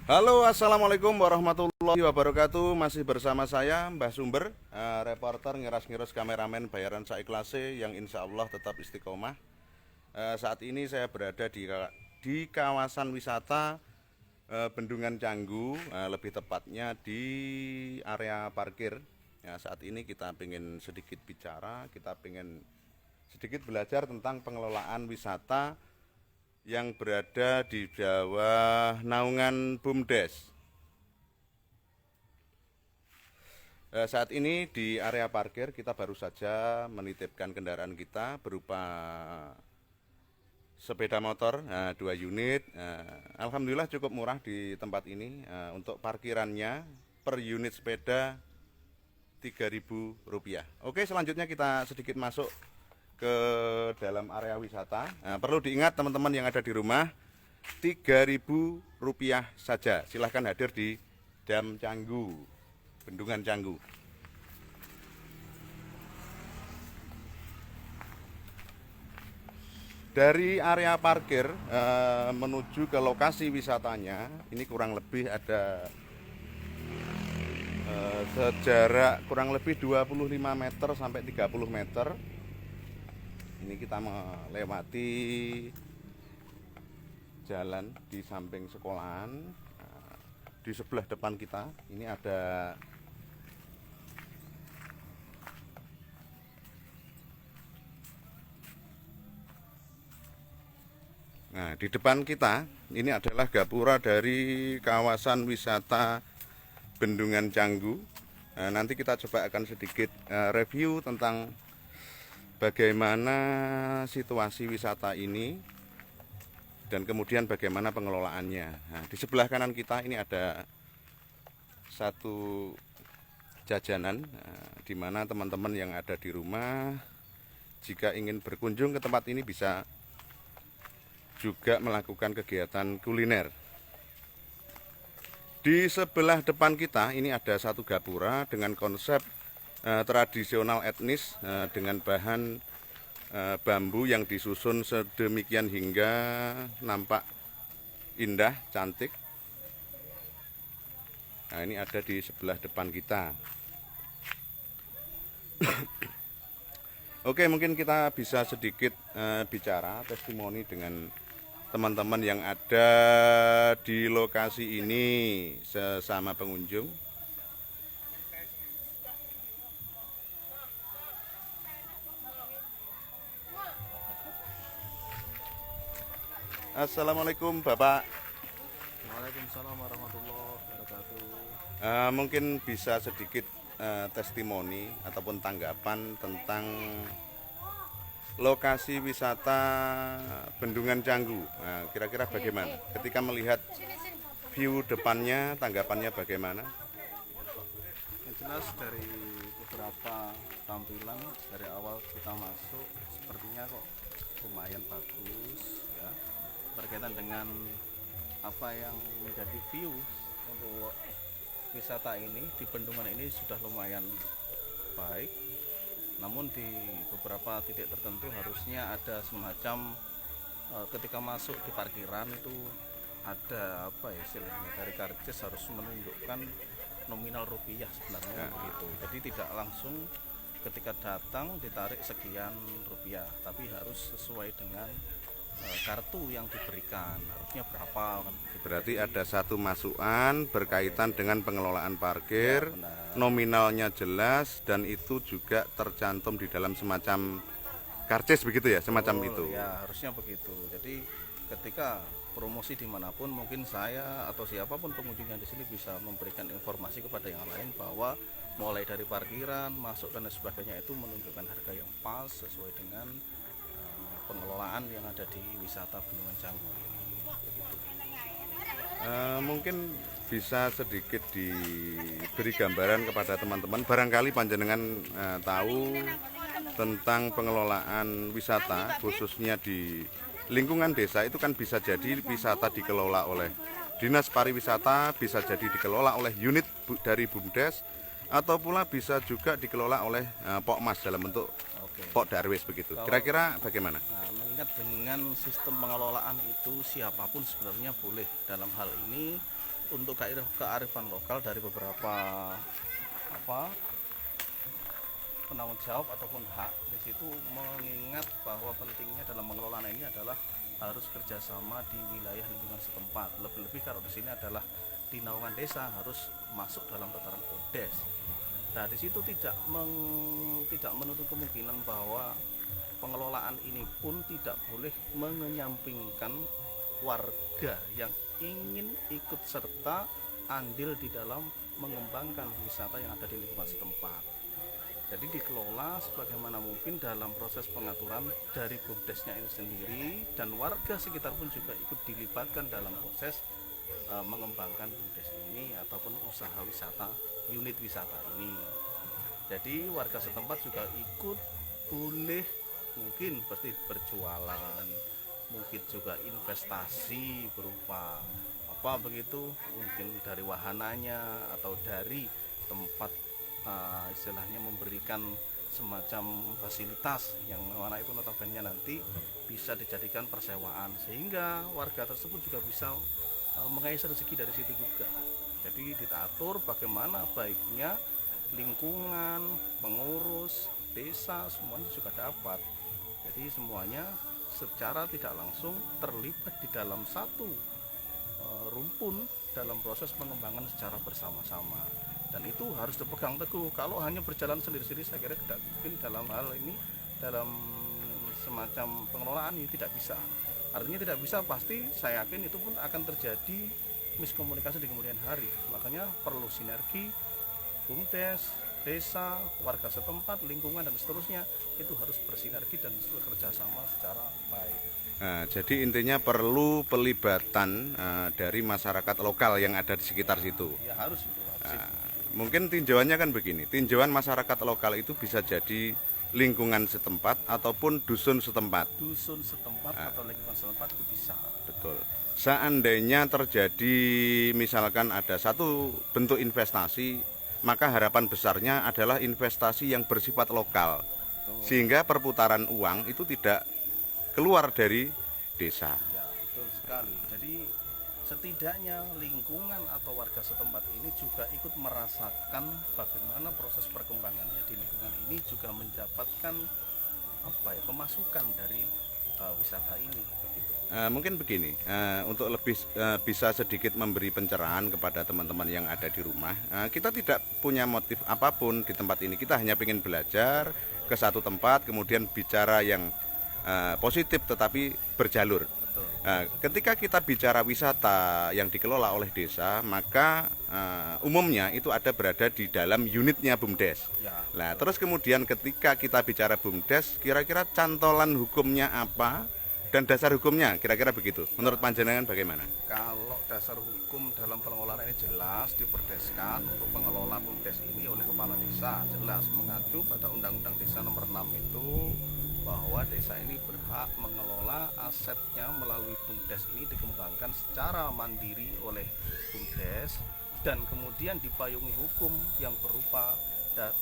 Halo, assalamualaikum warahmatullahi wabarakatuh. Masih bersama saya Mbah Sumber, reporter ngiras-ngiras kameramen bayaran saiklase yang insya Allah tetap istiqomah. Saat ini saya berada di kawasan wisata Bendungan Canggu, lebih tepatnya di area parkir. Ya, saat ini kita ingin sedikit bicara, kita ingin sedikit belajar tentang pengelolaan wisata yang berada di bawah naungan BUMDes. Saat ini di area parkir kita baru saja menitipkan kendaraan kita berupa sepeda motor 2 unit. Alhamdulillah cukup murah di tempat ini. Untuk parkirannya per unit sepeda Rp3.000. Oke, selanjutnya kita sedikit masuk ke dalam area wisata. Perlu diingat teman-teman yang ada di rumah, Rp3.000 saja. Silahkan hadir di Dam Canggu, Bendungan Canggu. Dari area parkir menuju ke lokasi wisatanya, ini kurang lebih ada sejarak kurang lebih 25 meter sampai 30 meter. Ini kita melewati jalan di samping sekolahan. Di sebelah depan kita ini ada di depan kita ini adalah gapura dari kawasan wisata Bendungan Canggu. Nanti kita coba akan sedikit review tentang bagaimana situasi wisata ini dan kemudian bagaimana pengelolaannya. Di sebelah kanan kita ini ada satu jajanan, di mana teman-teman yang ada di rumah jika ingin berkunjung ke tempat ini bisa juga melakukan kegiatan kuliner. Di sebelah depan kita ini ada satu gapura dengan konsep tradisional etnis dengan bahan bambu yang disusun sedemikian hingga nampak indah, cantik. Ini ada di sebelah depan kita. Oke, mungkin kita bisa sedikit bicara testimoni dengan teman-teman yang ada di lokasi ini sesama pengunjung. Assalamualaikum Bapak. Waalaikumsalam warahmatullahi wabarakatuh. Mungkin bisa sedikit testimoni ataupun tanggapan tentang lokasi wisata Bendungan Canggu. Kira-kira bagaimana? Ketika melihat view depannya, tanggapannya bagaimana? Yang jelas dari beberapa tampilan dari awal kita masuk sepertinya kok lumayan bagus ya. Berkaitan dengan apa yang menjadi view untuk wisata ini di bendungan ini sudah lumayan baik. Namun di beberapa titik tertentu harusnya ada semacam ketika masuk di parkiran itu ada apa ya istilahnya, dari karcis harus menunjukkan nominal rupiah sebenarnya begitu. Jadi tidak langsung ketika datang ditarik sekian rupiah, tapi harus sesuai dengan kartu yang diberikan, harusnya berapa kan. Berarti ada satu masukan berkaitan dengan pengelolaan parkir, Ya, nominalnya jelas dan itu juga tercantum di dalam semacam karcis begitu ya, semacam itu. Ya harusnya begitu. Jadi ketika promosi dimanapun mungkin saya atau siapapun pengunjung yang di sini bisa memberikan informasi kepada yang lain bahwa mulai dari parkiran, masuk dan sebagainya itu menunjukkan harga yang pas sesuai dengan pengelolaan yang ada di wisata Bendungan Canggu ini. Mungkin bisa sedikit diberi gambaran kepada teman-teman, barangkali panjenengan tahu tentang pengelolaan wisata khususnya di lingkungan desa. Itu kan bisa jadi wisata dikelola oleh Dinas Pariwisata, bisa jadi dikelola oleh unit dari BUMDes, atau pula bisa juga dikelola oleh Pokmas dalam bentuk Pok Darwis begitu. Kira-kira bagaimana? Mengingat dengan sistem pengelolaan itu siapapun sebenarnya boleh dalam hal ini untuk kearifan lokal dari beberapa penanggung jawab ataupun hak di situ, mengingat bahwa pentingnya dalam pengelolaan ini adalah harus kerjasama di wilayah lingkungan setempat. Lebih-lebih kalau di sini adalah di naungan desa harus masuk dalam tataran BUMDes. Nah di situ tidak menutup kemungkinan bahwa pengelolaan ini pun tidak boleh mengenyampingkan warga yang ingin ikut serta andil di dalam mengembangkan wisata yang ada di lingkungan setempat. Jadi dikelola sebagaimana mungkin dalam proses pengaturan dari BUMDesnya itu sendiri, dan warga sekitar pun juga ikut dilibatkan dalam proses mengembangkan BUMDes ini ataupun usaha wisata, unit wisata ini. Jadi warga setempat juga ikut, boleh mungkin pasti berjualan, mungkin juga investasi berupa apa begitu, mungkin dari wahananya atau dari tempat istilahnya memberikan semacam fasilitas yang mana itu notabene nanti bisa dijadikan persewaan, sehingga warga tersebut juga bisa mengais rezeki dari situ juga. Jadi diatur bagaimana baiknya lingkungan, pengurus desa semuanya juga dapat. Jadi semuanya secara tidak langsung terlibat di dalam satu rumpun dalam proses pengembangan secara bersama-sama, dan itu harus dipegang teguh. Kalau hanya berjalan sendiri-sendiri, saya kira tidak mungkin dalam hal ini, dalam semacam pengelolaan ini tidak bisa. Artinya tidak bisa, pasti saya yakin itu pun akan terjadi miskomunikasi di kemudian hari. Makanya perlu sinergi BUMDes, desa, warga setempat, lingkungan dan seterusnya, itu harus bersinergi dan bekerja sama secara baik. Nah, jadi intinya perlu pelibatan dari masyarakat lokal yang ada di sekitar situ. Ya harus itu. Mungkin tinjauannya kan begini, tinjauan masyarakat lokal itu bisa jadi lingkungan setempat ataupun dusun setempat. Dusun setempat atau lingkungan setempat itu bisa. Betul. Seandainya terjadi misalkan ada satu bentuk investasi, maka harapan besarnya adalah investasi yang bersifat lokal. Sehingga perputaran uang itu tidak keluar dari desa. Ya, betul sekali. Jadi setidaknya lingkungan atau warga setempat ini juga ikut merasakan bagaimana proses perkembangannya di lingkungan ini, juga mendapatkan pemasukan dari wisata ini begitu. Mungkin begini, untuk lebih bisa sedikit memberi pencerahan kepada teman-teman yang ada di rumah. Kita tidak punya motif apapun di tempat ini, kita hanya ingin belajar ke satu tempat, kemudian bicara yang positif tetapi berjalur. Ketika kita bicara wisata yang dikelola oleh desa, maka umumnya itu berada di dalam unitnya BUMDes. Ya, nah, terus kemudian ketika kita bicara BUMDes, kira-kira cantolan hukumnya apa dan dasar hukumnya, kira-kira begitu. Menurut panjenengan bagaimana? Kalau dasar hukum dalam pengelolaan ini jelas diperdeskan untuk pengelola BUMDes ini oleh kepala desa, jelas mengacu pada Undang-Undang Desa Nomor 6 itu, bahwa desa ini berhak mengelola asetnya melalui BUMDes ini dikembangkan secara mandiri oleh BUMDes, dan kemudian dipayungi hukum yang berupa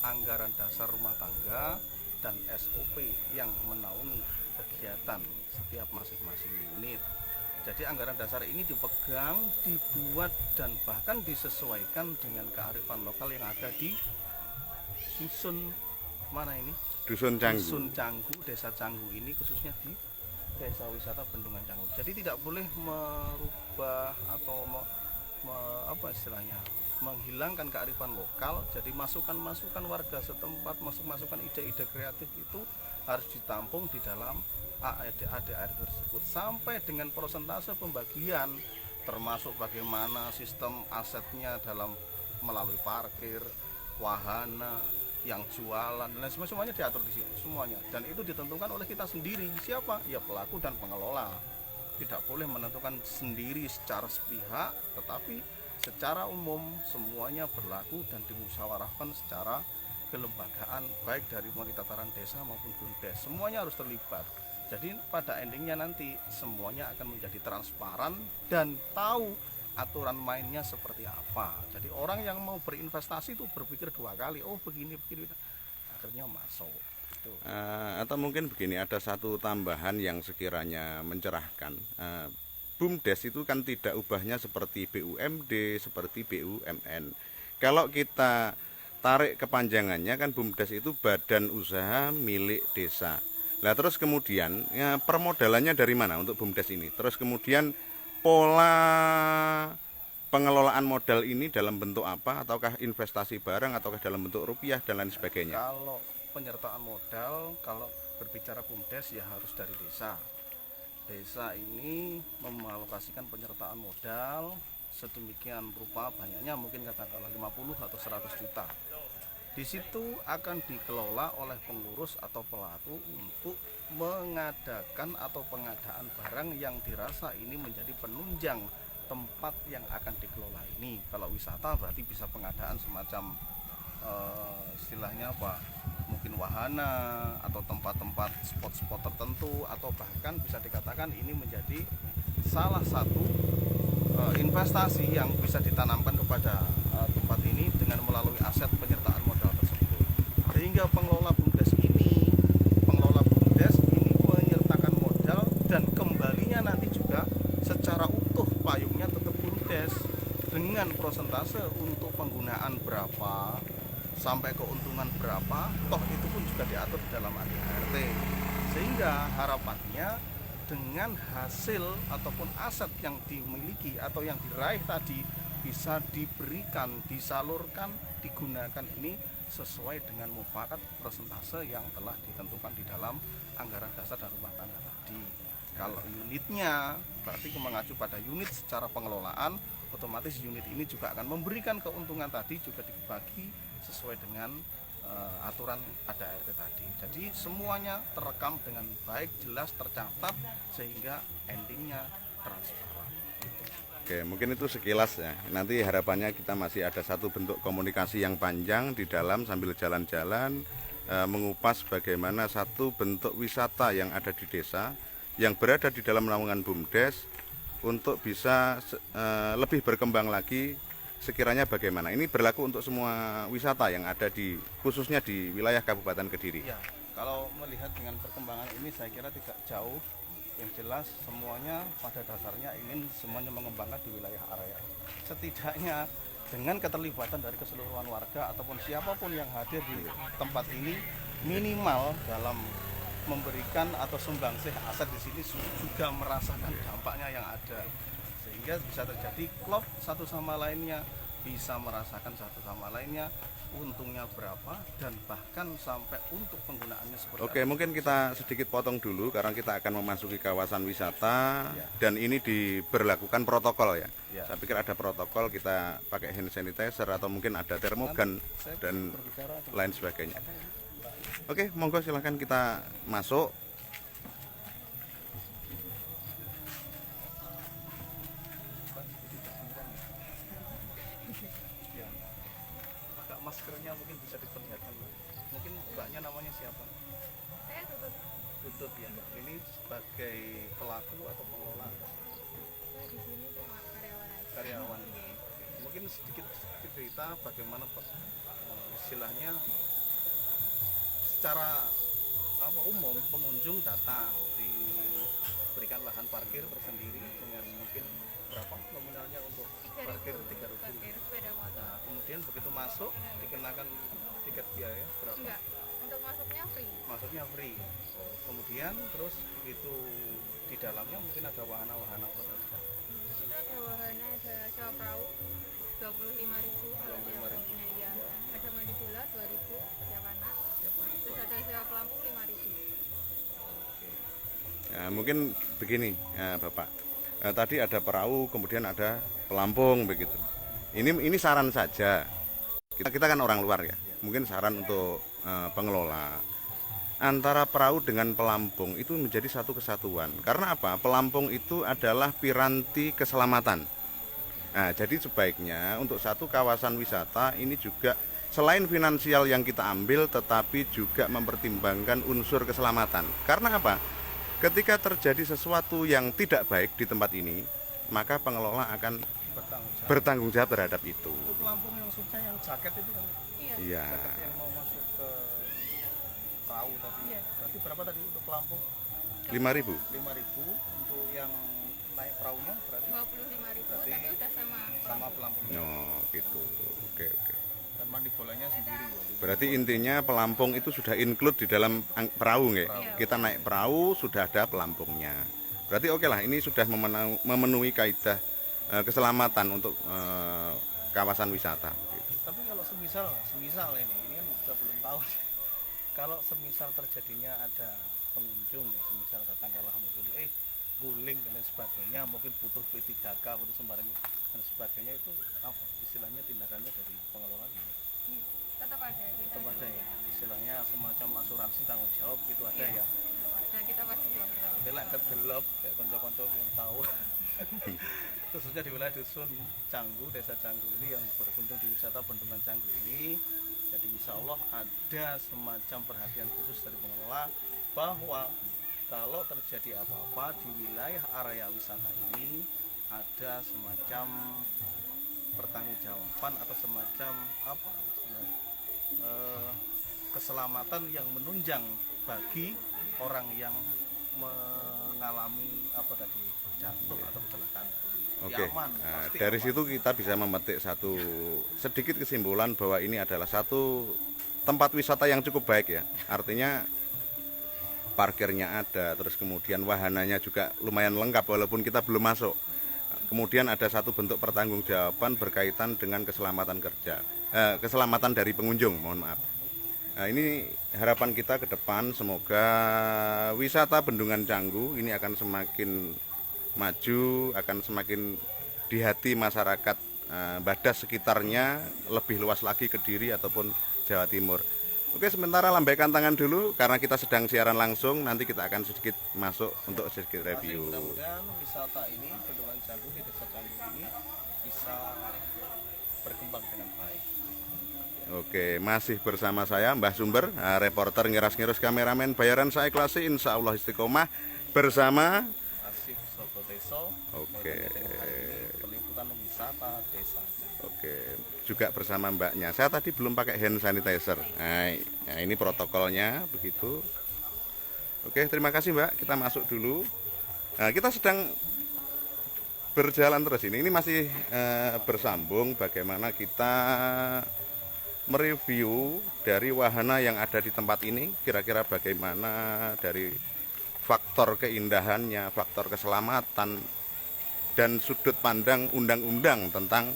anggaran dasar rumah tangga dan SOP yang menaungi kegiatan setiap masing-masing unit. Jadi anggaran dasar ini dipegang, dibuat dan bahkan disesuaikan dengan kearifan lokal yang ada di dusun mana ini? Dusun Canggu. Dusun Canggu, Desa Canggu ini, khususnya di Desa Wisata Bendungan Canggu. Jadi tidak boleh merubah atau menghilangkan kearifan lokal. Jadi masukan-masukan warga setempat, masukan ide-ide kreatif itu harus ditampung di dalam ADR tersebut, sampai dengan persentase pembagian, termasuk bagaimana sistem asetnya dalam melalui parkir, wahana, yang jualan dan semuanya diatur di situ semuanya, dan itu ditentukan oleh kita sendiri. Siapa? Ya pelaku dan pengelola. Tidak boleh menentukan sendiri secara sepihak, tetapi secara umum semuanya berlaku dan dimusyawarahkan secara kelembagaan, baik dari mulai tataran desa maupun BUMDes, semuanya harus terlibat. Jadi pada endingnya nanti semuanya akan menjadi transparan dan tahu aturan mainnya seperti apa. Jadi orang yang mau berinvestasi itu berpikir dua kali, oh begini, akhirnya masuk. Atau mungkin begini, ada satu tambahan yang sekiranya mencerahkan. BUMDes itu kan tidak ubahnya seperti BUMD, seperti BUMN. Kalau kita tarik kepanjangannya kan BUMDes itu badan usaha milik desa. Nah terus kemudian ya, permodalannya dari mana untuk BUMDes ini? Terus kemudian pola pengelolaan modal ini dalam bentuk apa? Ataukah investasi barang, ataukah dalam bentuk rupiah dan lain sebagainya? Kalau penyertaan modal, kalau berbicara BUMDes ya harus dari desa. Desa ini mengalokasikan penyertaan modal sedemikian rupa, banyaknya mungkin katakanlah 50 atau 100 juta. Di situ akan dikelola oleh pengurus atau pelaku untuk mengadakan atau pengadaan barang yang dirasa ini menjadi penunjang tempat yang akan dikelola ini. Kalau wisata berarti bisa pengadaan semacam istilahnya apa, mungkin wahana atau tempat-tempat spot-spot tertentu, atau bahkan bisa dikatakan ini menjadi salah satu investasi yang bisa ditanamkan kepada tempat ini dengan melalui aset penyertaan modal tersebut. Sehingga pengelola BUMDes ini menyertakan modal dan kembalinya nanti juga secara utuh payungnya tetap BUMDes dengan prosentase untuk penggunaan berapa sampai keuntungan berapa, toh itu pun juga diatur di dalam ADART. Sehingga harapannya dengan hasil ataupun aset yang dimiliki atau yang diraih tadi bisa diberikan, disalurkan, digunakan ini sesuai dengan mufakat persentase yang telah ditentukan di dalam anggaran dasar dan rumah tangga tadi. Kalau unitnya berarti mengacu pada unit secara pengelolaan, otomatis unit ini juga akan memberikan keuntungan tadi juga dibagi sesuai dengan aturan ADART tadi. Jadi semuanya terekam dengan baik, jelas, tercatat sehingga endingnya transparan. Gitu. Oke, mungkin itu sekilas ya. Nanti harapannya kita masih ada satu bentuk komunikasi yang panjang di dalam sambil jalan-jalan mengupas bagaimana satu bentuk wisata yang ada di desa yang berada di dalam naungan BUMDes untuk bisa lebih berkembang lagi. Sekiranya bagaimana? Ini berlaku untuk semua wisata yang ada di khususnya di wilayah Kabupaten Kediri. Ya, kalau melihat dengan perkembangan ini saya kira tidak jauh. Yang jelas semuanya pada dasarnya ingin semuanya mengembangkan di wilayah area. Setidaknya dengan keterlibatan dari keseluruhan warga ataupun siapapun yang hadir di tempat ini minimal dalam memberikan atau sumbangsih aset di sini juga merasakan dampaknya yang ada. Sehingga bisa terjadi klop satu sama lainnya, bisa merasakan satu sama lainnya untungnya berapa dan bahkan sampai untuk penggunaannya seperti Oke, mungkin kita sedikit potong dulu karena kita akan memasuki kawasan wisata ya. Dan ini diberlakukan protokol ya. Saya pikir ada protokol, kita pakai hand sanitizer atau mungkin ada termogan dan lain sebagainya. Oke, monggo silahkan kita masuk. Maskernya mungkin bisa diperlihatkan. Mungkin mbaknya namanya siapa? Saya Tutut. Tutut ya. Ini sebagai pelaku atau pengelola? Saya di sini cuma karyawan aja. Karyawan. Mungkin sedikit cerita bagaimana istilahnya secara umum pengunjung datang diberikan lahan parkir tersendiri dengan mungkin berapa nominalnya untuk parkir 3.000. Parkir sepeda motor. Nah, kemudian begitu masuk dikenakan tiket biaya berapa? Enggak, untuk masuknya free. Masuknya free. Kemudian terus begitu di dalamnya mungkin ada wahana-wahana apa saja? Itu ada wahana, ada sewa perahu 25.000 kalau sewa perahunya ya. Ada mandi bola 2.000 tiap anak. Terus ada sewa pelampung 5.000. Ya, mungkin begini ya, Bapak. Tadi ada perahu, kemudian ada pelampung begitu. Ini saran saja. Kita kan orang luar ya. Mungkin saran untuk pengelola. Antara perahu dengan pelampung itu menjadi satu kesatuan. Karena apa? Pelampung itu adalah piranti keselamatan. Nah, jadi sebaiknya untuk satu kawasan wisata ini juga selain finansial yang kita ambil, tetapi juga mempertimbangkan unsur keselamatan. Karena apa? Ketika terjadi sesuatu yang tidak baik di tempat ini, maka pengelola akan bertanggung jawab terhadap itu. Untuk pelampung yang maksudnya yang jaket itu kan? Iya. Jaket yang mau masuk ke perahu tadi. Iya. Berarti berapa tadi untuk pelampung? 5.000. 5.000. Untuk yang naik perahunya berarti 25.000 Berarti tapi udah sama sama pelampungnya. Oh, gitu. Oke, oke. Dan mandi bolanya sendiri. Berarti intinya pelampung itu sudah include di dalam perahu nggih. Kita naik perahu sudah ada pelampungnya. Berarti oke lah, ini sudah memenuhi kaidah keselamatan untuk kawasan wisata. Gitu. Tapi kalau semisal ini kan kita belum tahu. Kalau semisal terjadinya ada pengunjung ya, semisal katakanlah mungkin guling dan lain sebagainya, mungkin butuh P3K, butuh sembarangnya dan sebagainya, itu apa istilahnya tindakannya dari pengelola? tetap ada Tetap ada ya, istilahnya semacam asuransi tanggung jawab itu ada ya. nah kita pasti belum tahu Tapi lah kedelop kayak konco-konco yang tahu khususnya di wilayah dusun Canggu, desa Canggu ini yang berkunjung di wisata Bendungan Canggu ini, jadi insya Allah ada semacam perhatian khusus dari pengelola bahwa kalau terjadi apa-apa di wilayah area wisata ini ada semacam pertanggungjawaban atau semacam apa keselamatan yang menunjang bagi orang yang mengalami apa tadi jatuh atau kecelakaan. Oke. Aman, Nah, pasti dari aman. situ kita bisa memetik satu sedikit kesimpulan bahwa ini adalah satu tempat wisata yang cukup baik ya. Artinya parkirnya ada, terus kemudian wahananya juga lumayan lengkap walaupun kita belum masuk. Kemudian ada satu bentuk pertanggungjawaban berkaitan dengan keselamatan kerja, keselamatan dari pengunjung. Mohon maaf. Nah, ini harapan kita ke depan, semoga wisata Bendungan Canggu ini akan semakin maju, akan semakin di hati masyarakat Badas sekitarnya, lebih luas lagi Kediri ataupun Jawa Timur. Oke, sementara lambaikan tangan dulu karena kita sedang siaran langsung, nanti kita akan sedikit masuk untuk sedikit review. Mudah-mudahan wisata ini Bendungan Canggu di desa Canggu ini bisa berkembang dengan baik. Oke, masih bersama saya Mbah Sumber, reporter ngiras-ngirus kameramen bayaran saiklase, insya Allah istiqomah bersama. Asif Soto Deso. Oke. Peliputan wisata desa. Oke, juga bersama mbaknya. Saya tadi belum pakai hand sanitizer. Nah, ini protokolnya begitu. Oke, terima kasih mbak. Kita masuk dulu. Nah, kita sedang berjalan terus ini. Ini masih bersambung bagaimana kita mereview dari wahana yang ada di tempat ini. Kira-kira bagaimana dari faktor keindahannya, faktor keselamatan, dan sudut pandang undang-undang tentang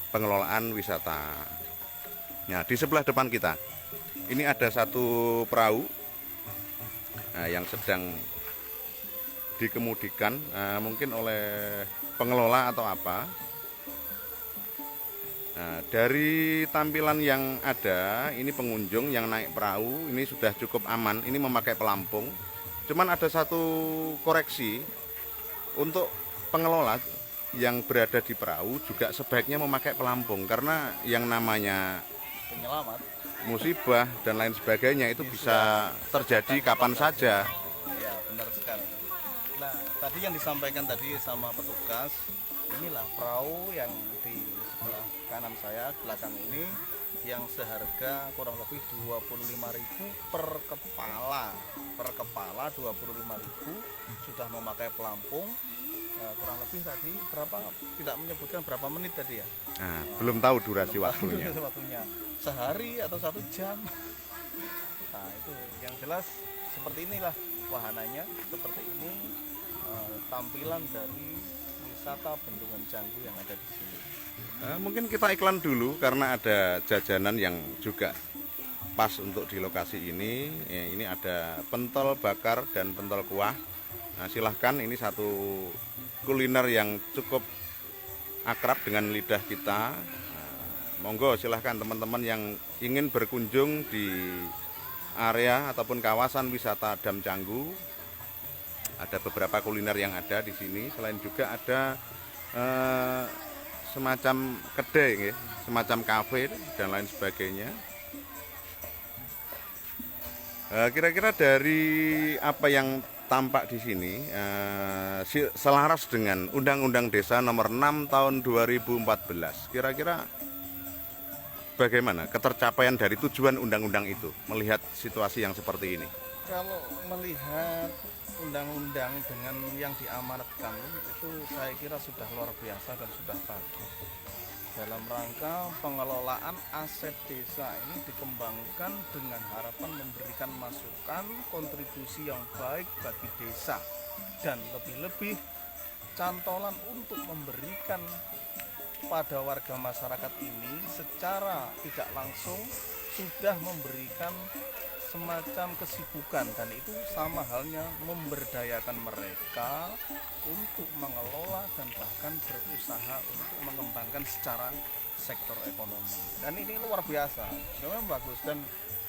pengelolaan wisata. Nah, di sebelah depan kita ini ada satu perahu yang sedang dikemudikan, mungkin oleh pengelola atau apa. Nah, dari tampilan yang ada, ini pengunjung yang naik perahu ini sudah cukup aman. Ini memakai pelampung. Cuman ada satu koreksi untuk pengelola yang berada di perahu juga sebaiknya memakai pelampung, karena yang namanya Penyelamat. musibah dan lain sebagainya itu bisa terjadi kapan saja. Ya, benar sekali. Nah, tadi yang disampaikan tadi sama petugas, inilah perahu yang di sebelah kanan saya, belakang ini, yang seharga kurang lebih 25.000 per kepala. Per kepala 25.000, sudah memakai pelampung. Kurang lebih tadi berapa, tidak menyebutkan berapa menit tadi ya. Nah, belum tahu durasi waktunya. Waktunya sehari atau 1 jam. Nah, itu yang jelas seperti inilah wahananya, seperti ini tampilan dari wisata Bendungan Canggu yang ada di sini. Mungkin kita iklan dulu karena ada jajanan yang juga pas untuk di lokasi ini. Ini ada pentol bakar dan pentol kuah. Nah, silahkan, ini satu kuliner yang cukup akrab dengan lidah kita. Monggo silahkan teman-teman yang ingin berkunjung di area ataupun kawasan wisata Dam Canggu. Ada beberapa kuliner yang ada di sini. Selain juga ada semacam kedai, semacam kafe dan lain sebagainya. Kira-kira dari apa yang tampak di sini selaras dengan Undang-Undang Desa Nomor 6 Tahun 2014. Kira-kira bagaimana ketercapaian dari tujuan undang-undang itu melihat situasi yang seperti ini? Kalau melihat undang-undang dengan yang diamanatkan itu saya kira sudah luar biasa dan sudah bagus. Dalam rangka pengelolaan aset desa ini dikembangkan dengan harapan memberikan masukan kontribusi yang baik bagi desa, dan lebih-lebih cantolan untuk memberikan pada warga masyarakat ini secara tidak langsung sudah memberikan semacam kesibukan, dan itu sama halnya memberdayakan mereka untuk mengelola dan bahkan berusaha untuk mengembangkan secara sektor ekonomi, dan ini luar biasa, memang bagus.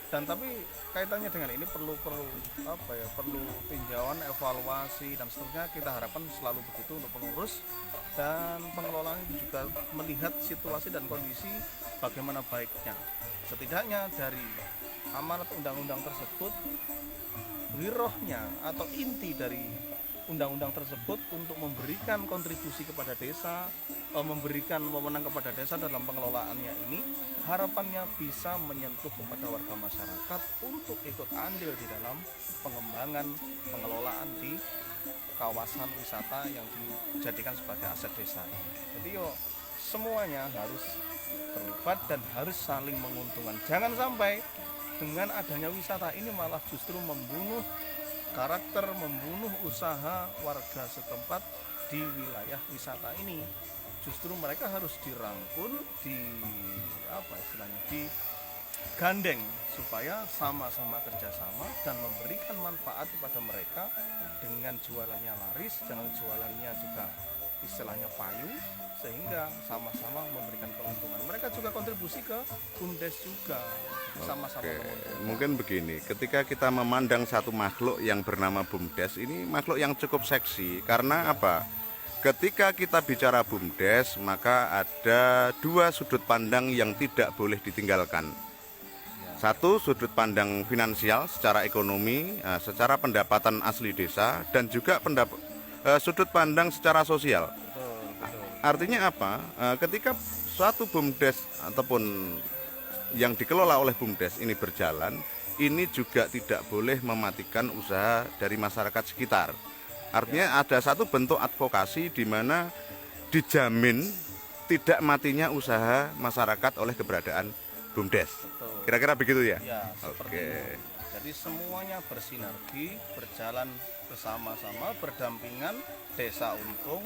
Dan tapi kaitannya dengan ini perlu perlu tinjauan, evaluasi dan seterusnya. Kita harapkan selalu begitu untuk pengurus, dan pengelolaan juga melihat situasi dan kondisi bagaimana baiknya. Setidaknya dari amanat undang-undang tersebut, wirohnya atau inti dari undang-undang tersebut untuk memberikan kontribusi kepada desa, memberikan wewenang kepada desa dalam pengelolaannya ini, harapannya bisa menyentuh kepada warga masyarakat untuk ikut andil di dalam pengembangan pengelolaan di kawasan wisata yang dijadikan sebagai aset desa. Jadi semuanya harus terlibat dan harus saling menguntungkan. Jangan sampai dengan adanya wisata ini malah justru membunuh karakter, membunuh usaha warga setempat di wilayah wisata ini. Justru mereka harus dirangkul, digandeng supaya sama-sama kerjasama dan memberikan manfaat kepada mereka dengan jualannya laris, dengan jualannya juga istilahnya payu, sehingga sama-sama memberikan keuntungan. Mereka juga kontribusi ke BUMDes juga, sama-sama menguntungkan. Mungkin begini, ketika kita memandang satu makhluk yang bernama BUMDes, ini makhluk yang cukup seksi. Karena apa? Ketika kita bicara BUMDes, maka ada dua sudut pandang yang tidak boleh ditinggalkan. Satu, sudut pandang finansial secara ekonomi, secara pendapatan asli desa, dan juga sudut pandang secara sosial. Artinya apa? Ketika suatu BUMDes ataupun yang dikelola oleh BUMDes ini berjalan, ini juga tidak boleh mematikan usaha dari masyarakat sekitar. Artinya ada satu bentuk advokasi di mana dijamin tidak matinya usaha masyarakat oleh keberadaan BUMDes. Kira-kira begitu ya? Ya, seperti itu. Jadi semuanya bersinergi, berjalan bersama-sama, berdampingan, desa untung,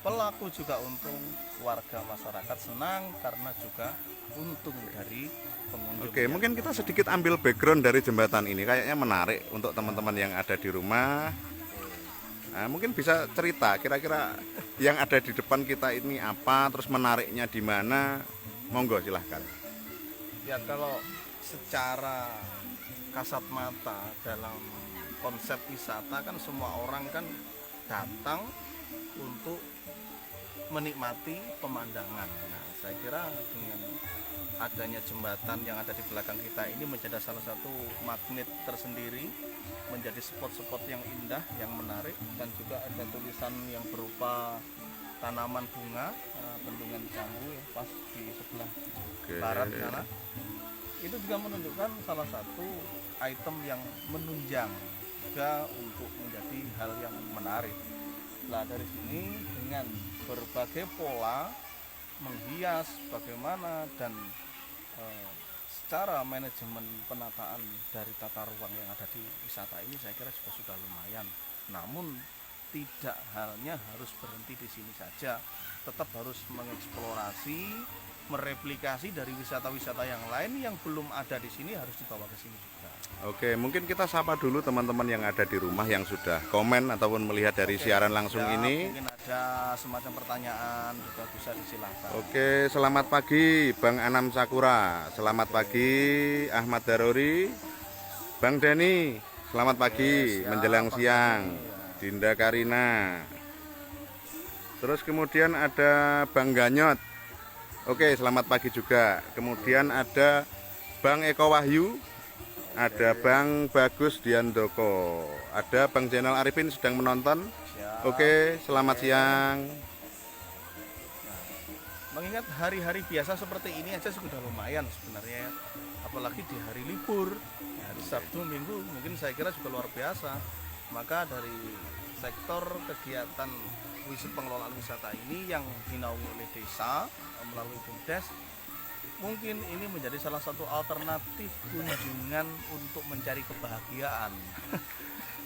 pelaku juga untung, warga masyarakat senang karena juga untung dari pengunjung. Oke, mungkin kita sedikit ambil background dari jembatan ini, kayaknya menarik untuk teman-teman yang ada di rumah. Nah, mungkin bisa cerita kira-kira yang ada di depan kita ini apa, terus menariknya di mana? Monggo silahkan. Ya, kalau secara kasat mata dalam konsep wisata kan semua orang kan datang untuk menikmati pemandangan. Nah, saya kira dengan adanya jembatan yang ada di belakang kita ini menjadi salah satu magnet tersendiri, menjadi spot-spot yang indah, yang menarik, dan juga ada tulisan yang berupa tanaman bunga, bendungan Canggu ya, pas di sebelah barat sana. Itu juga menunjukkan salah satu item yang menunjang juga untuk menjadi hal yang menarik. Nah, dari sini dengan berbagai pola menghias bagaimana dan secara manajemen penataan dari tata ruang yang ada di wisata ini saya kira juga sudah lumayan. Namun tidak halnya harus berhenti di sini saja, tetap harus mengeksplorasi, mereplikasi dari wisata-wisata yang lain yang belum ada di sini, harus dibawa ke sini juga. Oke, mungkin kita sapa dulu teman-teman yang ada di rumah yang sudah komen ataupun melihat dari siaran langsung ini. Mungkin ada semacam pertanyaan juga bisa disilahkan. Oke, selamat pagi Bang Anam Sakura, selamat pagi Ahmad Darori, Bang Dani, selamat pagi menjelang siang, Dinda Karina. Terus kemudian ada Bang Ganyot. Oke, selamat pagi juga. Kemudian ada Bang Eko Wahyu, ada Bang Bagus Diandoko, ada Bang Jenal Arifin sedang menonton. Oke, selamat siang. Nah, mengingat hari-hari biasa seperti ini aja sudah lumayan sebenarnya ya. Apalagi di hari libur, hari Sabtu, Minggu, mungkin saya kira juga luar biasa. Maka dari sektor kegiatan pengelolaan wisata ini yang dinaungi oleh desa melalui BUMDes, mungkin ini menjadi salah satu alternatif kunjungan untuk mencari kebahagiaan.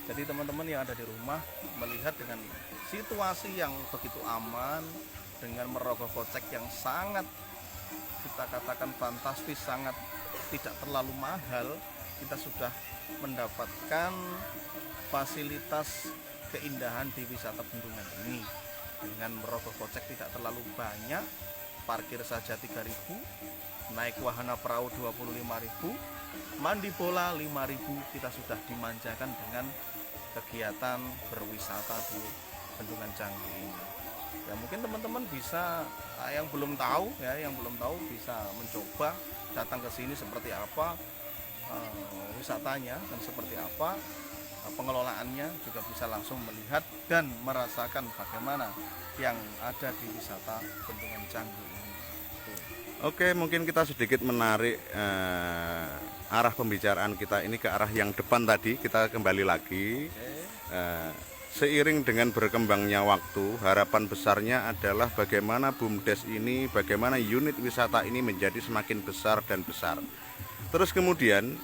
Jadi teman-teman yang ada di rumah melihat dengan situasi yang begitu aman, dengan merogoh kocek yang sangat kita katakan fantastis, sangat tidak terlalu mahal, kita sudah mendapatkan fasilitas keindahan di wisata Bendungan ini dengan merogoh kocek tidak terlalu banyak, parkir saja 3.000, naik wahana perahu 25.000, mandi bola 5.000, kita sudah dimanjakan dengan kegiatan berwisata di Bendungan Canggu ini. Ya mungkin teman-teman bisa yang belum tahu bisa mencoba datang ke sini seperti apa wisatanya dan seperti apa pengelolaannya, juga bisa langsung melihat dan merasakan bagaimana yang ada di wisata Bendungan Canggu ini. Oke, mungkin kita sedikit menarik arah pembicaraan kita ini ke arah yang depan tadi. Kita kembali lagi. Seiring dengan berkembangnya waktu, harapan besarnya adalah bagaimana BUMDes ini, bagaimana unit wisata ini menjadi semakin besar dan besar. Terus kemudian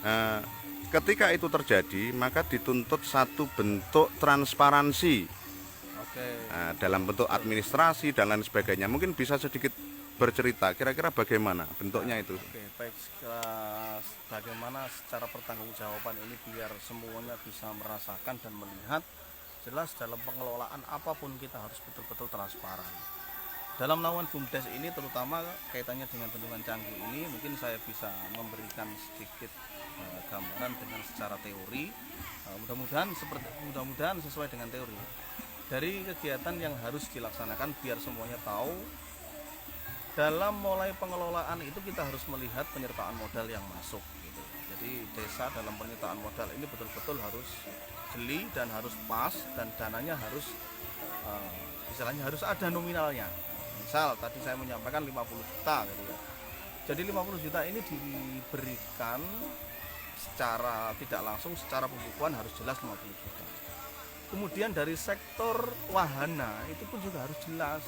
ketika itu terjadi, maka dituntut satu bentuk transparansi dalam bentuk administrasi dan lain sebagainya. Mungkin bisa sedikit bercerita kira-kira bagaimana bentuknya itu. Baik, bagaimana secara pertanggungjawaban ini biar semuanya bisa merasakan dan melihat jelas dalam pengelolaan apapun kita harus betul-betul transparan. Dalam naungan BUMDes ini terutama kaitannya dengan Bendungan Canggu ini, mungkin saya bisa memberikan sedikit gambaran dengan secara teori. Mudah-mudahan sesuai dengan teori. Dari kegiatan yang harus dilaksanakan biar semuanya tahu, dalam mulai pengelolaan itu kita harus melihat penyertaan modal yang masuk gitu. Jadi desa dalam penyertaan modal ini betul-betul harus jeli dan harus pas, dan dananya harus istilahnya harus ada nominalnya. Misal tadi saya menyampaikan 50 juta gitu ya. Jadi 50 juta ini diberikan secara tidak langsung, secara pembukuan harus jelas 50 juta. Kemudian dari sektor wahana itu pun juga harus jelas.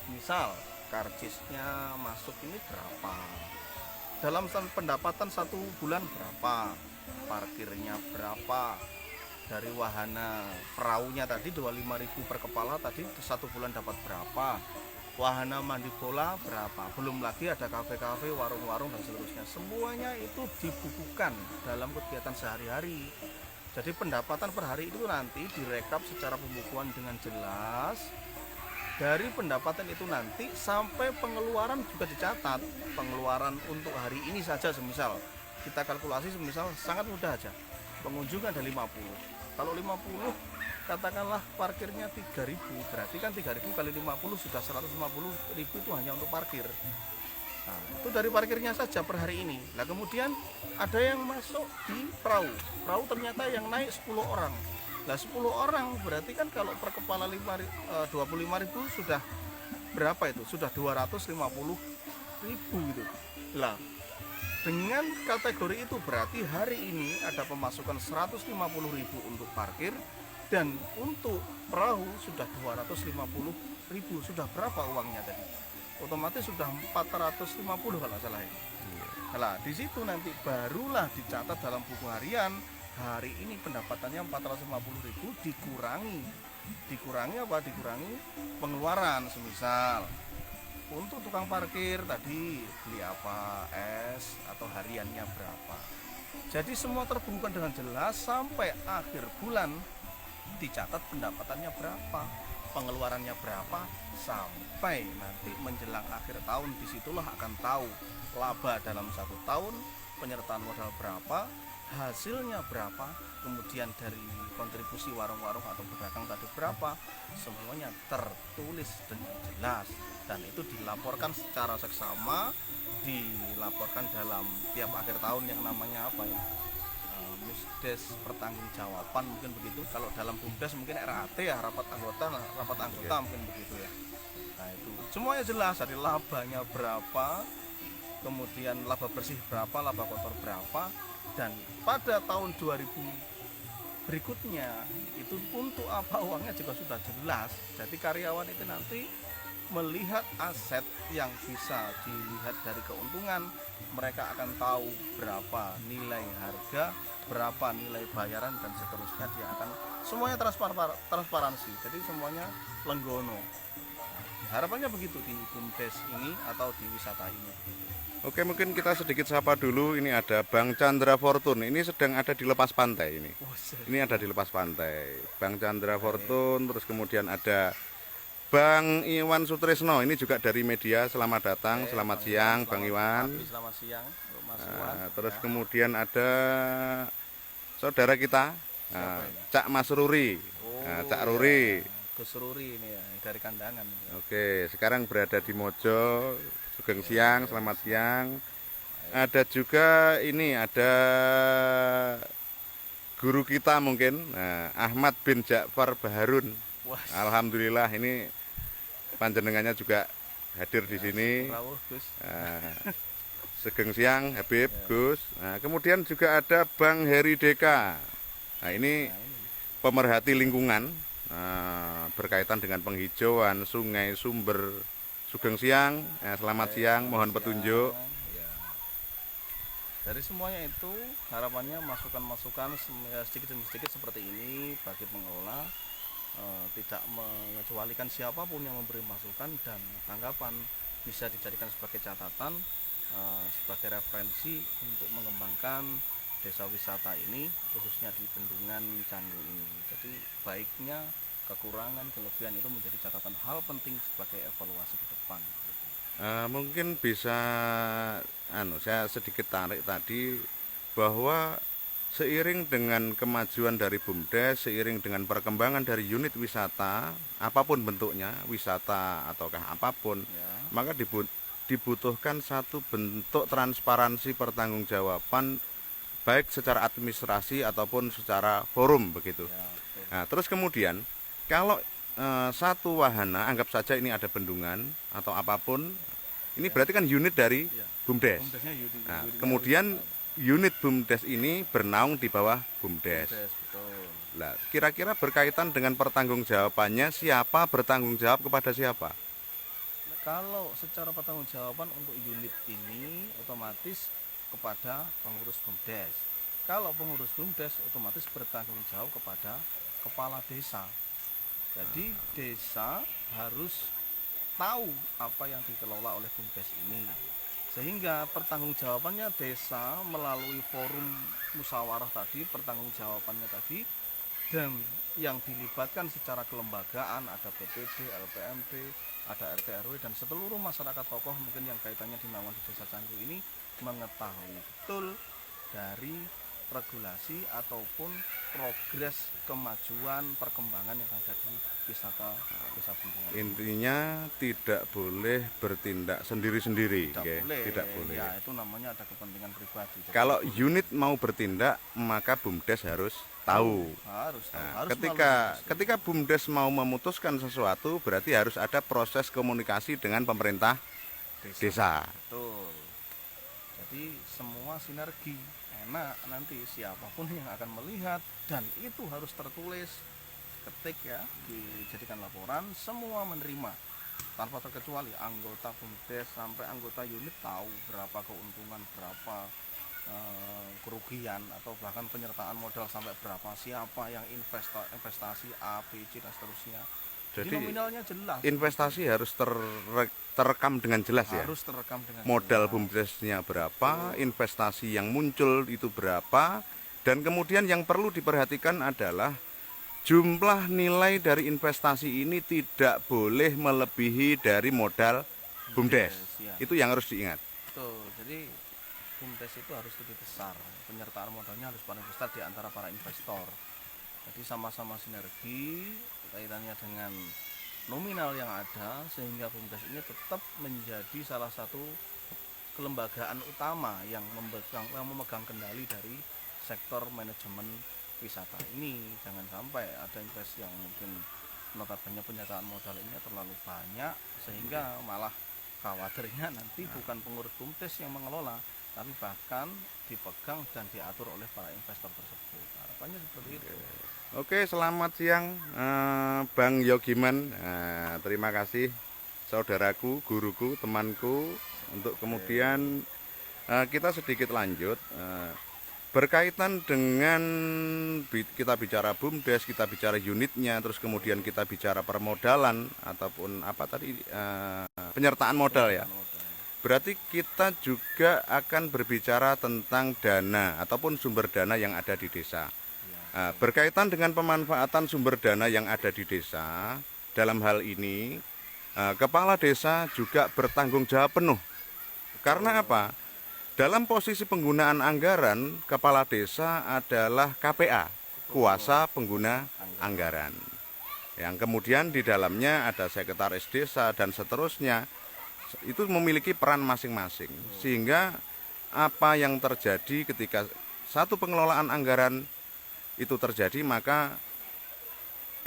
Misal karcisnya masuk ini berapa, dalam pendapatan 1 bulan berapa, parkirnya berapa, dari wahana perahunya tadi 25.000 per kepala, tadi 1 bulan dapat berapa, wahana mandi bola berapa, belum lagi ada kafe-kafe, warung-warung dan seterusnya. Semuanya itu dibukukan dalam kegiatan sehari-hari. Jadi pendapatan per hari itu nanti direkap secara pembukuan dengan jelas. Dari pendapatan itu nanti sampai pengeluaran juga dicatat. Pengeluaran untuk hari ini saja semisal kita kalkulasi, semisal sangat mudah aja. Pengunjung ada 50. Kalau 50 katakanlah parkirnya 3.000, berarti kan 3.000 kali 50 sudah 150.000, itu hanya untuk parkir. Nah, itu dari parkirnya saja per hari ini. Nah, kemudian ada yang masuk di perahu. Perahu ternyata yang naik 10 orang. Nah, 10 orang berarti kan kalau per kepala 25.000 sudah berapa itu? Sudah 250.000 gitu. Lah, dengan kategori itu berarti hari ini ada pemasukan 150.000 untuk parkir, dan untuk perahu sudah 250.000. Sudah berapa uangnya tadi? Otomatis sudah 450 kalau salah ini. Nah, di situ nanti barulah dicatat dalam buku harian. Hari ini pendapatannya 450.000 dikurangi apa? Dikurangi pengeluaran, semisal untuk tukang parkir tadi beli apa, es, atau hariannya berapa. Jadi semua terbukukan dengan jelas sampai akhir bulan, dicatat pendapatannya berapa, pengeluarannya berapa, sampai nanti menjelang akhir tahun. Disitulah akan tahu laba dalam 1 tahun, penyertaan modal berapa, hasilnya berapa, kemudian dari kontribusi warung-warung atau pedagang tadi berapa, semuanya tertulis dengan jelas, dan itu dilaporkan secara seksama, dilaporkan dalam tiap akhir tahun yang namanya apa ya, Musdes pertanggungjawaban, mungkin begitu. Kalau dalam BUMDes mungkin RAT ya, rapat anggota mungkin begitu ya. Nah, itu semuanya jelas, dari labanya berapa, kemudian laba bersih berapa, laba kotor berapa. Dan pada tahun 2019 berikutnya itu untuk apa uangnya juga sudah jelas. Jadi karyawan itu nanti melihat aset yang bisa dilihat dari keuntungan, mereka akan tahu berapa nilai harga, berapa nilai bayaran, dan seterusnya. Dia akan semuanya transparansi, jadi semuanya lenggono. Harapannya begitu di BUMDes ini atau di wisata ini. Oke, mungkin kita sedikit sapa dulu. Ini ada Bang Chandra Fortune. Ini sedang ada di lepas pantai ini. Ini ada di lepas pantai. Bang Chandra Fortune, terus kemudian ada Bang Iwan Sutrisno. Ini juga dari media. Selamat datang, selamat siang, Bang Iwan. Selamat siang, Mas Iwan. Terus kemudian ada saudara kita, Cak Mas Ruri. Cak Ruri. Gus Ruri ini ya, dari Kandangan. Oke, sekarang berada di Mojo. Sugeng siang, selamat siang. Ada juga ini, ada guru kita mungkin, Ahmad bin Ja'far Baharun. Wah. Alhamdulillah ini panjenengannya juga hadir di sini. Rawuh, Gus. Sugeng siang, Habib, Gus. Nah, kemudian juga ada Bang Heri Deka. Nah, ini pemerhati lingkungan, berkaitan dengan penghijauan sungai, sumber. Sugeng siang, selamat siang, mohon petunjuk. Ya. Dari semuanya itu harapannya masukan-masukan sedikit demi sedikit seperti ini bagi pengelola, tidak mengecualikan siapapun yang memberi masukan dan tanggapan, bisa dijadikan sebagai catatan, sebagai referensi untuk mengembangkan desa wisata ini, khususnya di Bendungan Canggu ini. Jadi baiknya, kekurangan, kelebihan itu menjadi catatan hal penting sebagai evaluasi ke depan. Mungkin bisa saya sedikit tarik tadi bahwa seiring dengan kemajuan dari BUMDes, seiring dengan perkembangan dari unit wisata, apapun bentuknya, wisata ataukah apapun, maka dibutuhkan satu bentuk transparansi pertanggungjawaban baik secara administrasi ataupun secara forum begitu. Nah, terus kemudian kalau satu wahana, anggap saja ini ada bendungan atau apapun, ini berarti kan unit dari BUMDes. Nah, kemudian unit BUMDes ini bernaung di bawah BUMDes. Nah, kira-kira berkaitan dengan pertanggungjawabannya, siapa bertanggung jawab kepada siapa? Kalau secara pertanggungjawaban untuk unit ini otomatis kepada pengurus BUMDes. Kalau pengurus BUMDes otomatis bertanggung jawab kepada kepala desa. Jadi desa harus tahu apa yang dikelola oleh BUMDes ini, sehingga pertanggungjawabannya desa melalui forum musyawarah tadi, pertanggungjawabannya tadi, dan yang dilibatkan secara kelembagaan ada BPD, LPMP, ada RT RW, dan seluruh masyarakat tokoh mungkin yang kaitannya dibangun di Desa Canggu ini mengetahui betul dari regulasi ataupun progres kemajuan perkembangan yang ada di wisata Bendungan. Intinya tidak boleh bertindak sendiri-sendiri, tidak boleh. Ya, itu namanya ada kepentingan pribadi. Kalau unit mau bertindak, maka BUMDes harus tahu. Harus ketika BUMDes mau memutuskan sesuatu, berarti harus ada proses komunikasi dengan pemerintah desa. Betul. Jadi semua sinergi. Enak nanti siapapun yang akan melihat, dan itu harus tertulis, ketik ya, dijadikan laporan, semua menerima tanpa terkecuali, anggota BUMDes sampai anggota unit tahu berapa keuntungan, berapa kerugian, atau bahkan penyertaan modal sampai berapa, siapa yang investasi A, B, C, dan seterusnya. Jadi nominalnya jelas. Investasi harus terekam dengan jelas, harus terekam dengan modal BUMDesnya berapa, investasi yang muncul itu berapa, dan kemudian yang perlu diperhatikan adalah jumlah nilai dari investasi ini tidak boleh melebihi dari modal BUMDes. Itu yang harus diingat. Betul. Jadi BUMDes itu harus lebih besar, penyertaan modalnya harus paling besar di antara para investor. Jadi sama-sama sinergi kaitannya dengan nominal yang ada, sehingga BUMDes ini tetap menjadi salah satu kelembagaan utama yang memegang kendali dari sektor manajemen wisata ini. Jangan sampai ada investasi yang mungkin notabene penyertaan modal ini terlalu banyak, sehingga malah khawatirnya nanti bukan pengurus BUMDes yang mengelola, tapi bahkan dipegang dan diatur oleh para investor tersebut. Harapannya seperti itu. Oke, selamat siang Bang Yogiman. Terima kasih saudaraku, guruku, temanku. Untuk kemudian kita sedikit lanjut berkaitan dengan kita bicara BUMDes, kita bicara unitnya, terus kemudian kita bicara permodalan ataupun apa tadi penyertaan modal ya. Berarti kita juga akan berbicara tentang dana ataupun sumber dana yang ada di desa. Berkaitan dengan pemanfaatan sumber dana yang ada di desa, dalam hal ini kepala desa juga bertanggung jawab penuh. Karena apa? Dalam posisi penggunaan anggaran, kepala desa adalah KPA, kuasa pengguna anggaran. Yang kemudian di dalamnya ada sekretaris desa dan seterusnya. Itu memiliki peran masing-masing. Sehingga apa yang terjadi ketika satu pengelolaan anggaran itu terjadi, maka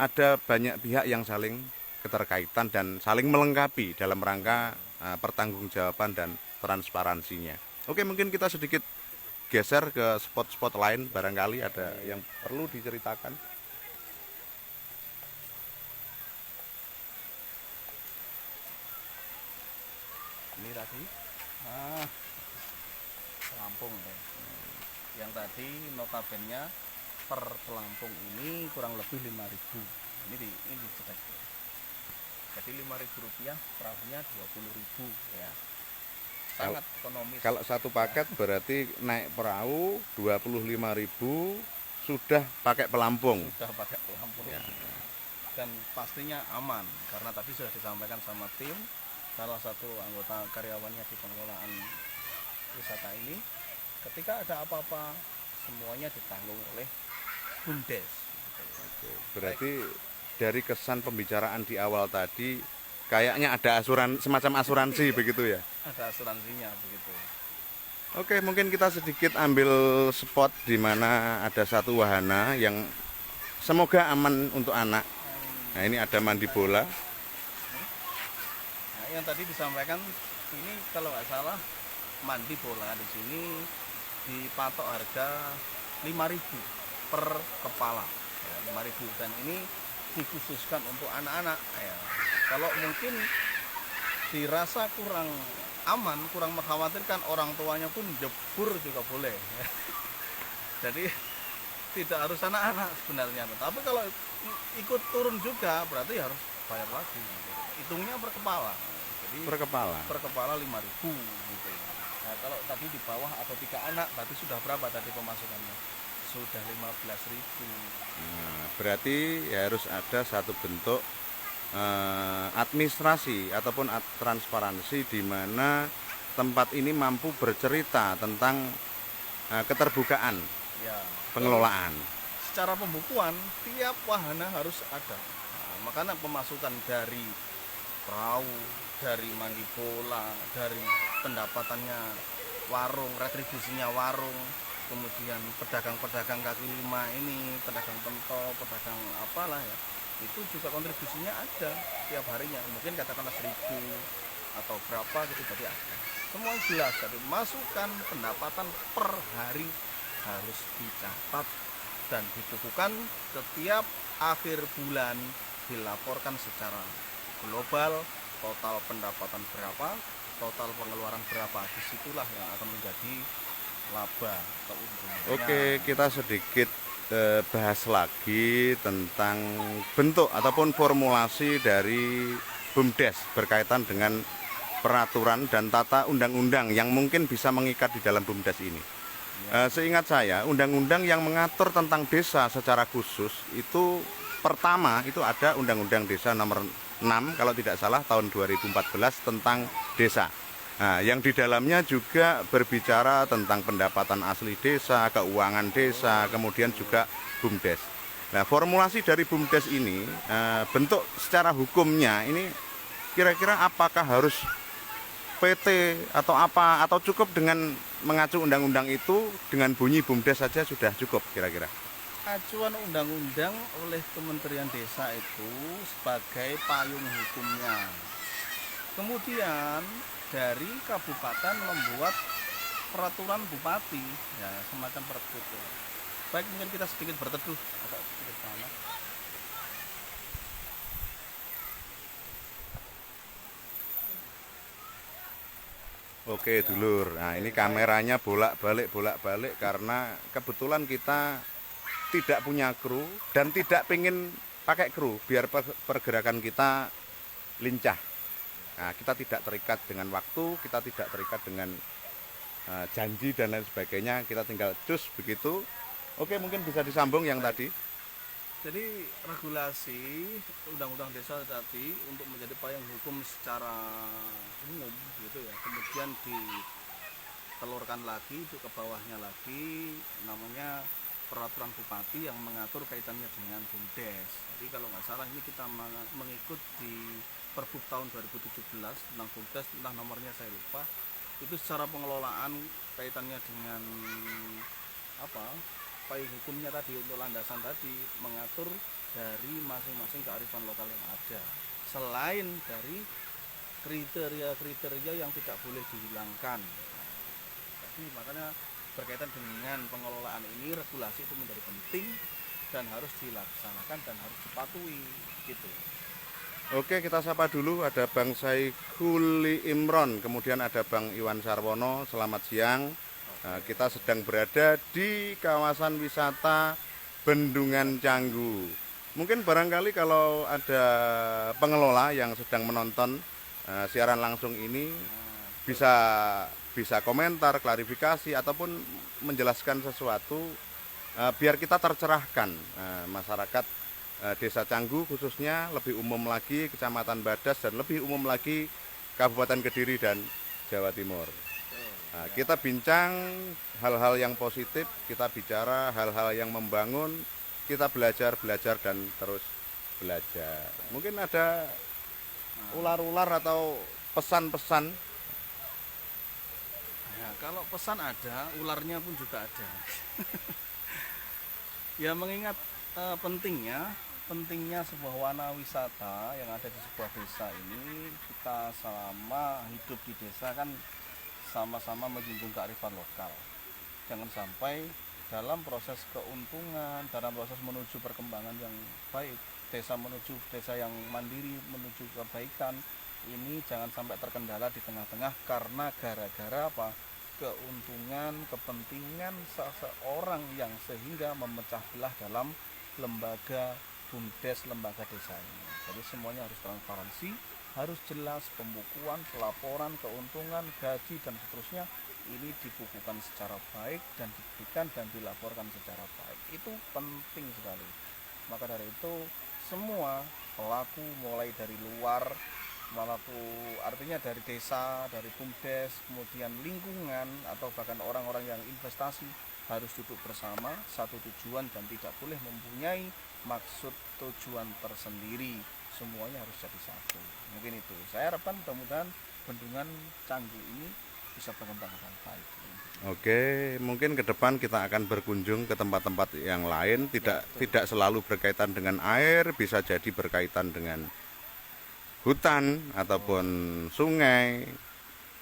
ada banyak pihak yang saling keterkaitan dan saling melengkapi dalam rangka pertanggungjawaban dan transparansinya. Oke, mungkin kita sedikit geser ke spot-spot lain, barangkali ada yang perlu diceritakan. Ini tadi pelampung ya. Yang tadi notabene per pelampung ini kurang lebih 5.000. Ini dicetak. Jadi 5.000 rupiah, perahunya 20.000 ya. Sangat ekonomis. Kalau satu paket berarti naik perahu 25.000 sudah pakai pelampung. Sudah pakai pelampung. Ya. Dan pastinya aman karena tadi sudah disampaikan sama tim, salah satu anggota karyawannya di pengelolaan wisata ini, ketika ada apa-apa semuanya ditanggung oleh BUMDes. Berarti dari kesan pembicaraan di awal tadi kayaknya ada semacam asuransi begitu ya? Ada asuransinya begitu. Oke, mungkin kita sedikit ambil spot di mana ada satu wahana yang semoga aman untuk anak. Nah, ini ada mandi bola. Yang tadi disampaikan ini kalau nggak salah mandi bola di sini dipatok harga 5.000 per kepala ya, 5.000, dan ini dikhususkan untuk anak-anak ya. Kalau mungkin dirasa kurang aman, kurang mengkhawatirkan, orang tuanya pun jebur juga boleh ya. Jadi tidak harus anak-anak sebenarnya, tapi kalau ikut turun juga berarti harus bayar lagi, hitungnya per kepala. Jadi per kepala 5.000 gitu. Nah, kalau tadi di bawah atau 3 anak berarti sudah berapa tadi pemasukannya? Sudah 15.000. Nah, berarti ya harus ada satu bentuk administrasi ataupun transparansi di mana tempat ini mampu bercerita tentang keterbukaan ya, pengelolaan. Secara pembukuan tiap wahana harus ada. Nah, makanya pemasukan dari perahu, dari mandi bola, dari pendapatannya warung, retribusinya warung, kemudian pedagang-pedagang kaki lima ini, pedagang pentol, pedagang apalah ya, itu juga kontribusinya ada tiap harinya. Mungkin katakanlah 1.000 atau berapa gitu, jadi ada. Semua jelas, jadi masukan pendapatan per hari harus dicatat dan dibukukan setiap akhir bulan, dilaporkan secara global, total pendapatan berapa, total pengeluaran berapa. Disitulah yang akan menjadi laba keuntungannya. Oke, kita sedikit bahas lagi tentang bentuk ataupun formulasi dari BUMDes berkaitan dengan peraturan dan tata undang-undang yang mungkin bisa mengikat di dalam BUMDes ini. Seingat saya, undang-undang yang mengatur tentang desa secara khusus itu pertama itu ada Undang-Undang Desa nomor 6 kalau tidak salah tahun 2014 tentang desa. Nah, yang di dalamnya juga berbicara tentang pendapatan asli desa, keuangan desa, kemudian juga BUMDes. Nah, formulasi dari BUMDes ini, bentuk secara hukumnya ini kira-kira apakah harus PT atau apa, atau cukup dengan mengacu undang-undang itu dengan bunyi BUMDes saja sudah cukup kira-kira? Acuan undang-undang oleh Kementerian Desa itu sebagai payung hukumnya. Kemudian dari kabupaten membuat peraturan bupati ya, semacam pergub ya. Baik, mungkin kita sedikit berteduh agak sedikit panas. Oke dulur, nah ini kameranya bolak-balik karena kebetulan kita tidak punya kru dan tidak pengen pakai kru biar pergerakan kita lincah. Nah, kita tidak terikat dengan waktu, kita tidak terikat dengan janji dan lain sebagainya, kita tinggal cus begitu. Oke, mungkin bisa disambung yang tadi. Jadi regulasi undang-undang desa tadi untuk menjadi payung hukum secara umum gitu ya, kemudian ditelurkan lagi itu ke bawahnya lagi namanya peraturan bupati yang mengatur kaitannya dengan BUMDes. Jadi kalau nggak salah ini kita mengikut di Perbup tahun 2017 tentang BUMDes, entah nomornya saya lupa. Itu secara pengelolaan kaitannya dengan apa payung hukumnya tadi untuk landasan tadi mengatur dari masing-masing kearifan lokal yang ada, selain dari kriteria-kriteria yang tidak boleh dihilangkan. Jadi makanya berkaitan dengan pengelolaan ini regulasi itu menjadi penting dan harus dilaksanakan dan harus dipatuhi gitu. Oke, kita sapa dulu, ada Bang Saikuli Imron, kemudian ada Bang Iwan Sarwono. Selamat siang. Nah, kita sedang berada di kawasan wisata Bendungan Canggu. Mungkin barangkali kalau ada pengelola yang sedang menonton siaran langsung ini bisa komentar, klarifikasi ataupun menjelaskan sesuatu biar kita tercerahkan. Masyarakat Desa Canggu khususnya, lebih umum lagi Kecamatan Badas dan lebih umum lagi Kabupaten Kediri dan Jawa Timur. Nah, kita bincang hal-hal yang positif, kita bicara hal-hal yang membangun, kita belajar dan terus belajar. Mungkin ada ular-ular atau pesan-pesan. Ya, kalau pesan ada, ularnya pun juga ada. Ya, mengingat pentingnya sebuah warna wisata yang ada di sebuah desa ini, kita selama hidup di desa kan sama-sama menjunjung kearifan lokal. Jangan sampai dalam proses keuntungan, dalam proses menuju perkembangan yang baik, desa menuju desa yang mandiri, menuju kebaikan, ini jangan sampai terkendala di tengah-tengah karena gara-gara apa? Keuntungan, kepentingan seseorang yang sehingga memecah belah dalam lembaga BUMDes, lembaga desa ini. Jadi semuanya harus transparansi, harus jelas pembukuan, pelaporan, keuntungan, gaji dan seterusnya ini dibukukan secara baik dan diberikan dan dilaporkan secara baik. Itu penting sekali. Maka dari itu semua pelaku mulai dari luar, artinya dari desa, dari BUMDes, kemudian lingkungan atau bahkan orang-orang yang investasi harus duduk bersama satu tujuan dan tidak boleh mempunyai maksud tujuan tersendiri. Semuanya harus jadi satu. Mungkin itu. Saya harapkan mudah-mudahan Bendungan Canggu ini bisa berkembang dengan baik. Oke, mungkin ke depan kita akan berkunjung ke tempat-tempat yang lain, tidak selalu berkaitan dengan air, bisa jadi berkaitan dengan hutan ataupun sungai,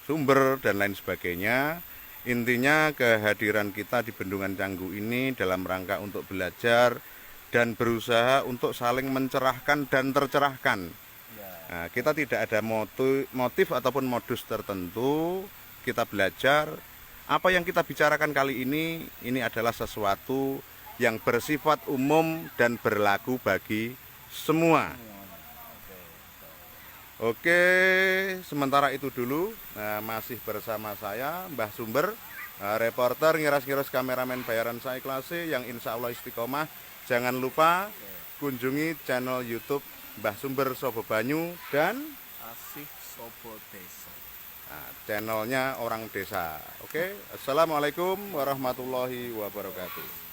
sumber dan lain sebagainya. Intinya kehadiran kita di Bendungan Canggu ini dalam rangka untuk belajar dan berusaha untuk saling mencerahkan dan tercerahkan. Nah, kita tidak ada motif ataupun modus tertentu. Kita belajar apa yang kita bicarakan kali ini adalah sesuatu yang bersifat umum dan berlaku bagi semua. Oke, sementara itu dulu. Nah, masih bersama saya Mbah Sumber, reporter ngiras-ngiras kameramen bayaran saya klase yang insya Allah istiqomah. Jangan lupa kunjungi channel YouTube Mbah Sumber Sobo Banyu dan Asih Sobo Desa. Nah, channelnya orang desa. Oke, assalamualaikum warahmatullahi wabarakatuh.